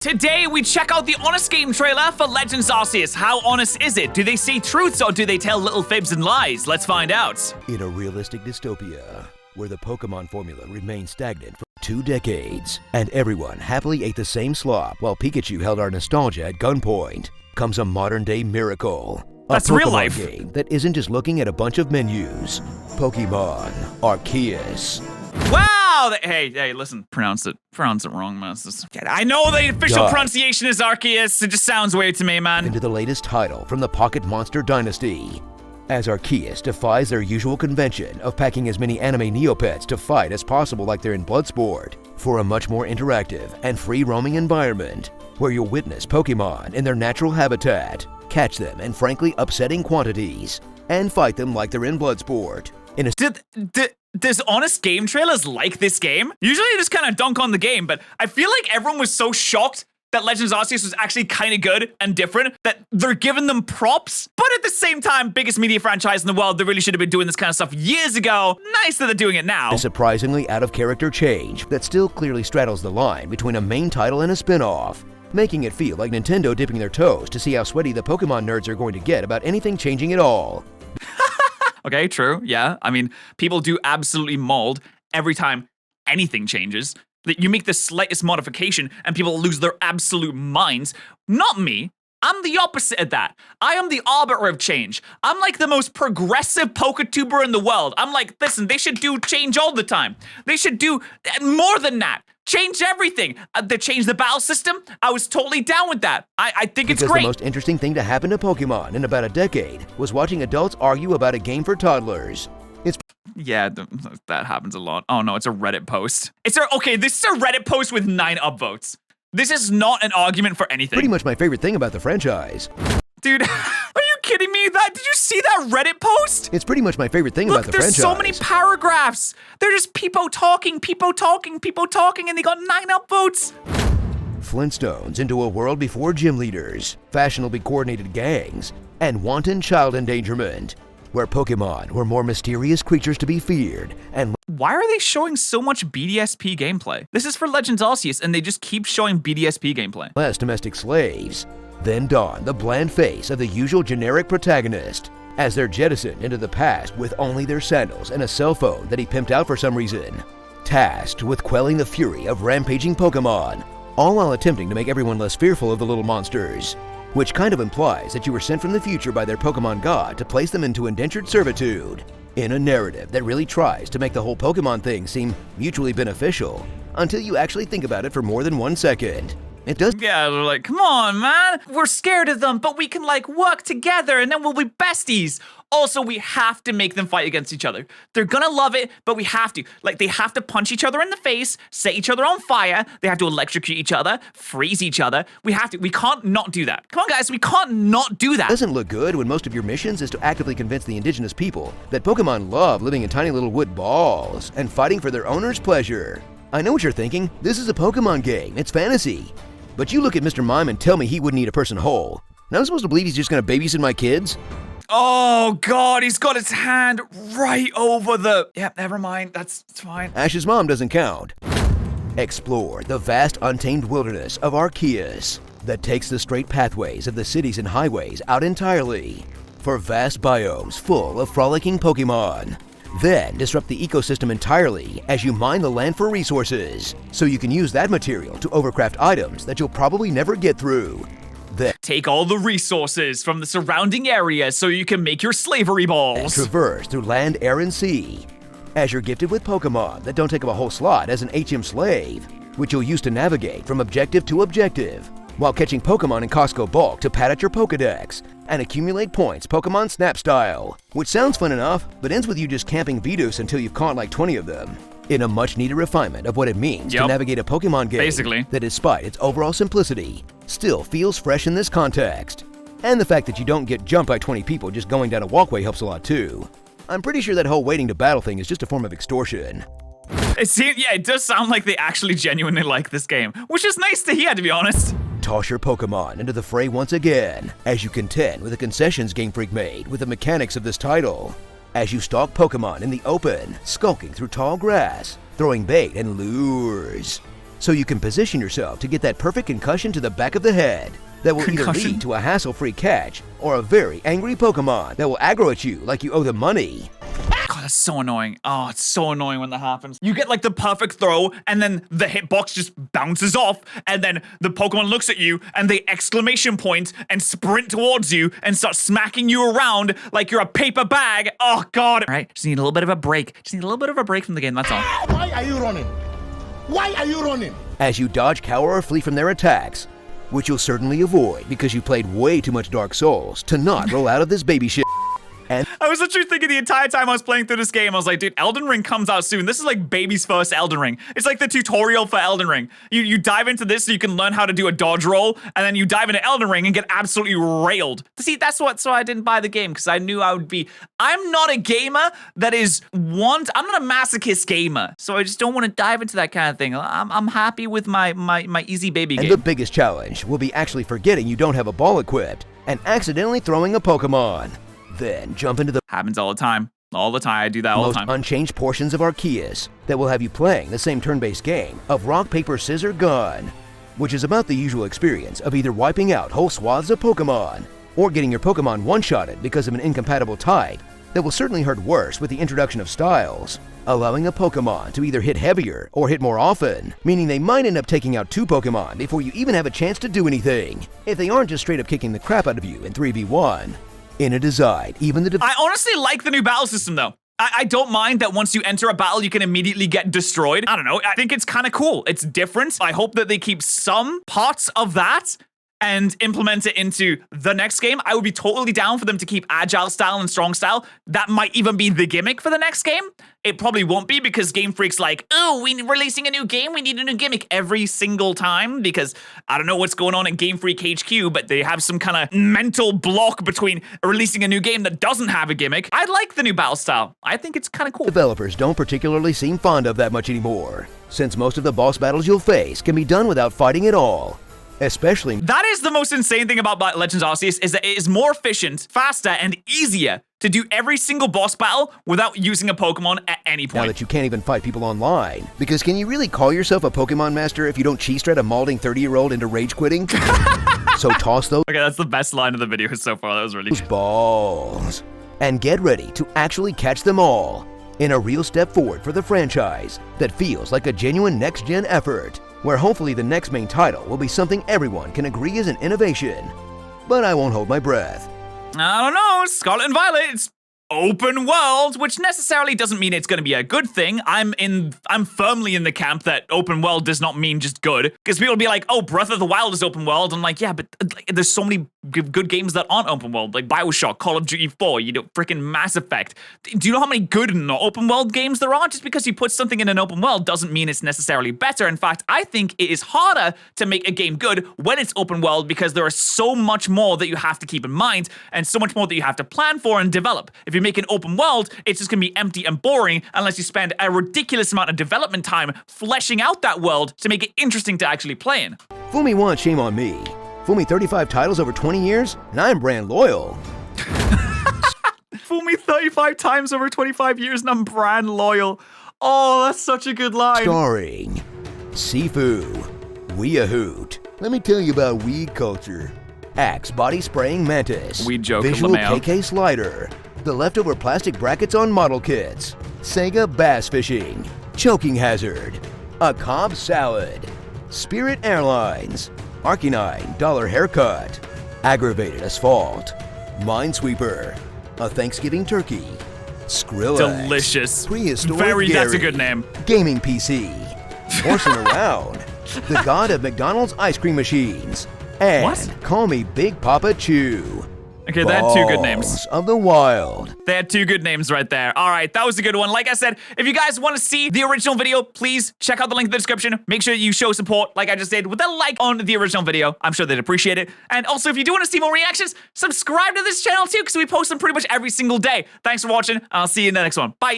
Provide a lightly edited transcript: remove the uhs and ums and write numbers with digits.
Today, we check out the Honest Game trailer for Legends Arceus. How honest is it? Do they say truths or do they tell little fibs and lies? Let's find out. In a realistic dystopia, where the Pokemon formula remained stagnant for 2 decades, and everyone happily ate the same slop while Pikachu held our nostalgia at gunpoint, comes a modern-day miracle. That's a Pokemon real life. Game that isn't just looking at a bunch of menus. Pokemon Arceus. Wow! Hey, listen, pronounce it wrong, man. I know the official pronunciation is Arceus. It just sounds weird to me, man. Into the latest title from the Pocket Monster Dynasty, as Arceus defies their usual convention of packing as many anime Neopets to fight as possible like they're in Bloodsport, for a much more interactive and free-roaming environment, where you'll witness Pokemon in their natural habitat, catch them in frankly upsetting quantities, and fight them like they're in Bloodsport. Does Honest Game trailers like this game? Usually they just kind of dunk on the game, but I feel like everyone was so shocked that Legends Arceus was actually kind of good and different that they're giving them props. But at the same time, biggest media franchise in the world, they really should have been doing this kind of stuff years ago. Nice that they're doing it now. A surprisingly out-of-character change that still clearly straddles the line between a main title and a spin-off, making it feel like Nintendo dipping their toes to see how sweaty the Pokemon nerds are going to get about anything changing at all. Okay, true, yeah. I mean, people do absolutely mold every time anything changes. You make the slightest modification and people lose their absolute minds. Not me. I'm the opposite of that. I am the arbiter of change. I'm like the most progressive Poketuber in the world. I'm like, listen, they should do change all the time. They should do more than that. Change everything. They changed the battle system. I was totally down with that. I think it's great. Because the most interesting thing to happen to Pokemon in about a decade was watching adults argue about a game for toddlers. Yeah, that happens a lot. Oh no, it's a Reddit post. Okay, this is a Reddit post with 9 upvotes. This is not an argument for anything. Pretty much my favorite thing about the franchise. Dude, are you kidding me? Did you see that Reddit post? It's pretty much my favorite thing about the franchise. Look, there's so many paragraphs. They're just people talking, and they got 9 upvotes. Flintstones into a world before gym leaders, fashionably coordinated gangs, and wanton child endangerment, where Pokemon were more mysterious creatures to be feared, and why are they showing so much BDSP gameplay? This is for Legends Arceus, and they just keep showing BDSP gameplay. less domestic slaves. Then dawn the bland face of the usual generic protagonist, as they're jettisoned into the past with only their sandals and a cell phone that he pimped out for some reason, tasked with quelling the fury of rampaging Pokemon, all while attempting to make everyone less fearful of the little monsters, which kind of implies that you were sent from the future by their Pokemon god to place them into indentured servitude, in a narrative that really tries to make the whole Pokemon thing seem mutually beneficial, until you actually think about it for more than 1 second. It does. Yeah, they're like, come on, man. We're scared of them, but we can work together and then we'll be besties. Also, we have to make them fight against each other. They're gonna love it, but we have to. They have to punch each other in the face, set each other on fire. They have to electrocute each other, freeze each other. We can't not do that. Come on, guys, we can't not do that. It doesn't look good when most of your missions is to actively convince the indigenous people that Pokemon love living in tiny little wood balls and fighting for their owner's pleasure. I know what you're thinking. This is a Pokemon game. It's fantasy. But you look at Mr. Mime and tell me he wouldn't eat a person whole. Now I'm supposed to believe he's just gonna babysit my kids? Oh God, he's got his hand right over the... Yep, never mind, it's fine. Ash's mom doesn't count. Explore the vast untamed wilderness of Arceus that takes the straight pathways of the cities and highways out entirely for vast biomes full of frolicking Pokemon. Then disrupt the ecosystem entirely as you mine the land for resources, so you can use that material to overcraft items that you'll probably never get through. Then take all the resources from the surrounding areas so you can make your slavery balls. And traverse through land, air, and sea, as you're gifted with Pokemon that don't take up a whole slot as an HM slave, which you'll use to navigate from objective to objective, while catching Pokemon in Costco bulk to pad at your Pokedex and accumulate points Pokemon Snap style, which sounds fun enough, but ends with you just camping Vidus until you've caught like 20 of them, in a much needed refinement of what it means to navigate a Pokemon game that, despite its overall simplicity, still feels fresh in this context. And the fact that you don't get jumped by 20 people just going down a walkway helps a lot too. I'm pretty sure that whole waiting to battle thing is just a form of extortion. It does sound like they actually genuinely like this game, which is nice to hear, to be honest. Toss your Pokemon into the fray once again, as you contend with the concessions Game Freak made with the mechanics of this title. As you stalk Pokemon in the open, skulking through tall grass, throwing bait and lures. so you can position yourself to get that perfect concussion to the back of the head that will either Concussion? lead to a hassle-free catch or a very angry Pokemon that will aggro at you like you owe them money. God, that's so annoying. Oh, it's so annoying when that happens. You get like the perfect throw, and then the hitbox just bounces off, and then the Pokemon looks at you, and they exclamation point and sprint towards you and start smacking you around like you're a paper bag. Oh, God. All right, just need a little bit of a break. Just need a little bit of a break from the game, that's all. Why are you running? Why are you running? As you dodge, cower, or flee from their attacks, which you'll certainly avoid because you played way too much Dark Souls to not roll out of this baby shit. I was literally thinking the entire time I was playing through this game, I was like, dude, Elden Ring comes out soon. This is like baby's first Elden Ring. It's like the tutorial for Elden Ring. You dive into this so you can learn how to do a dodge roll, and then you dive into Elden Ring and get absolutely railed. See, that's what, so I didn't buy the game, because I knew I would be, I'm not a gamer that is I'm not a masochist gamer, so I just don't want to dive into that kind of thing. I'm happy with my easy baby game. And the biggest challenge will be actually forgetting you don't have a ball equipped and accidentally throwing a Pokemon. Then jump into the Happens all the time. All the time. I do that all the most time. unchanged portions of Arceus that will have you playing the same turn-based game of rock, paper, scissors, gun, which is about the usual experience of either wiping out whole swaths of Pokemon or getting your Pokemon one-shotted because of an incompatible type that will certainly hurt worse with the introduction of styles, allowing a Pokemon to either hit heavier or hit more often, meaning they might end up taking out 2 Pokemon before you even have a chance to do anything, if they aren't just straight up kicking the crap out of you in 3v1. In a design, even the I honestly like the new battle system, though. I don't mind that once you enter a battle, you can immediately get destroyed. I don't know. I think it's kind of cool. It's different. I hope that they keep some parts of that and implement it into the next game. I would be totally down for them to keep agile style and strong style. That might even be the gimmick for the next game. It probably won't be, because Game Freak's like, oh, we're releasing a new game, we need a new gimmick every single time, because I don't know what's going on at Game Freak HQ, but they have some kind of mental block between releasing a new game that doesn't have a gimmick. I like the new battle style. I think it's kind of cool. developers don't particularly seem fond of that much anymore, since most of the boss battles you'll face can be done without fighting at all. Especially That is the most insane thing about Legends Arceus, is that it is more efficient, faster, and easier to do every single boss battle without using a Pokemon at any now point. that you can't even fight people online. Because can you really call yourself a Pokemon master if you don't cheese thread a mauling 30-year-old into rage quitting? So toss those Okay, that's the best line of the video so far. That was really good. balls and get ready to actually catch them all in a real step forward for the franchise that feels like a genuine next-gen effort, where hopefully the next main title will be something everyone can agree is an innovation. But I won't hold my breath. I don't know, Scarlet and Violet, it's open world, which necessarily doesn't mean it's going to be a good thing. I'm firmly in the camp that open world does not mean just good, because people will be like, oh, Breath of the Wild is open world. I'm like, yeah, but there's so many good games that aren't open world, like BioShock, Call of Duty 4, freaking Mass Effect. Do you know how many good not open world games there are? Just because you put something in an open world doesn't mean it's necessarily better. In fact, I think it is harder to make a game good when it's open world, because there is so much more that you have to keep in mind and so much more that you have to plan for and develop. If you make an open world, it's just gonna be empty and boring unless you spend a ridiculous amount of development time fleshing out that world to make it interesting to actually play in. Fool me once, shame on me. Fool me 35 titles over 20 years, and I'm brand loyal. Fool me 35 times over 25 years and I'm brand loyal. Oh, that's such a good line. Starring Sifu, Weeahoot. Let me tell you about weed culture. Axe Body Spraying Mantis. Weed joke, Visual LMAO. KK Slider. The leftover plastic brackets on model kits. Sega Bass Fishing. Choking Hazard. A Cobb Salad. Spirit Airlines. Arcanine Dollar Haircut. Aggravated Asphalt. Minesweeper. A Thanksgiving Turkey. Skrillex. Delicious. Prehistoric That's a Gary. good name. Gaming PC. Horsing Around. The god of McDonald's ice cream machines. And What? call me Big Papa Chew. Okay, they had two good names. Balls of the Wild. They had two good names right there. All right, that was a good one. Like I said, if you guys want to see the original video, please check out the link in the description. Make sure you show support, like I just did, with a like on the original video. I'm sure they'd appreciate it. And also, if you do want to see more reactions, subscribe to this channel too, because we post them pretty much every single day. Thanks for watching. I'll see you in the next one. Bye.